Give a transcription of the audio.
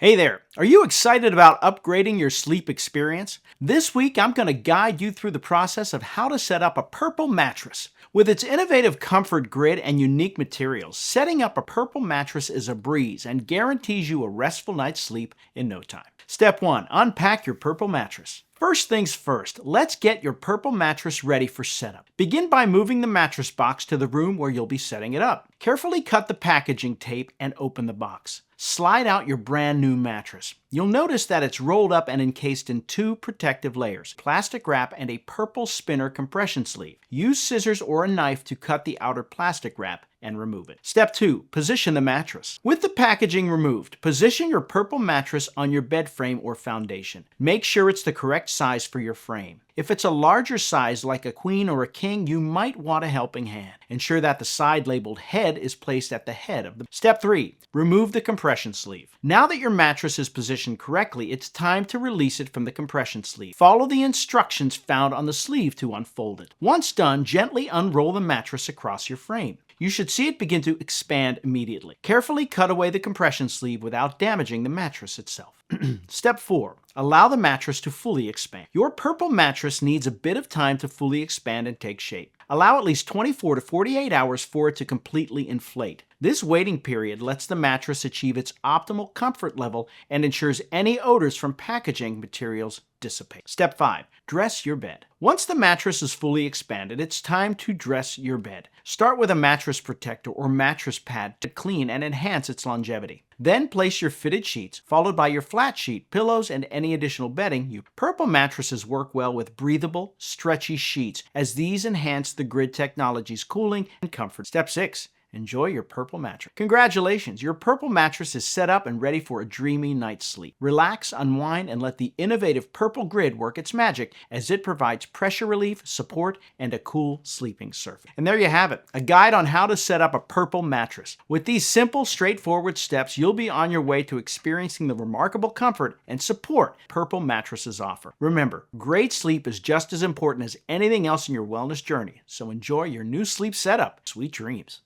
Hey there, are you excited about upgrading your sleep experience? This week I'm going to guide you through the process of how to set up a Purple mattress. With its innovative comfort grid and unique materials, setting up a Purple mattress is a breeze and guarantees you a restful night's sleep in no time. Step 1. Unpack your Purple mattress. First things first, let's get your Purple mattress ready for setup. Begin by moving the mattress box to the room where you'll be setting it up. Carefully cut the packaging tape and open the box. Slide out your brand new mattress. You'll notice that it's rolled up and encased in two protective layers, plastic wrap and a purple spinner compression sleeve. Use scissors or a knife to cut the outer plastic wrap and remove it. Step 2. Position the mattress. With the packaging removed, position your Purple mattress on your bed frame or foundation. Make sure it's the correct size for your frame. If it's a larger size like a queen or a king, you might want a helping hand. Ensure that the side labeled head is placed at the head of the... Step 3. Remove the compression sleeve. Now that your mattress is positioned correctly, it's time to release it from the compression sleeve. Follow the instructions found on the sleeve to unfold it. Once done, gently unroll the mattress across your frame. You should see it begin to expand immediately. Carefully cut away the compression sleeve without damaging the mattress itself. Step 4. Allow the mattress to fully expand. Your Purple mattress needs a bit of time to fully expand and take shape. Allow at least 24 to 48 hours for it to completely inflate. This waiting period lets the mattress achieve its optimal comfort level and ensures any odors from packaging materials dissipate. Step 5. Dress your bed. Once the mattress is fully expanded, it's time to dress your bed. Start with a mattress protector or mattress pad to clean and enhance its longevity. Then place your fitted sheets, followed by your flat sheet, pillows, and any additional bedding. Purple mattresses work well with breathable, stretchy sheets, as these enhance the grid technology's cooling and comfort. Step 6. Enjoy your Purple mattress. Congratulations, your Purple mattress is set up and ready for a dreamy night's sleep. Relax, unwind, and let the innovative Purple grid work its magic as it provides pressure relief, support, and a cool sleeping surface. And there you have it, a guide on how to set up a Purple mattress. With these simple, straightforward steps, you'll be on your way to experiencing the remarkable comfort and support Purple mattresses offer. Remember, great sleep is just as important as anything else in your wellness journey, so enjoy your new sleep setup. Sweet dreams.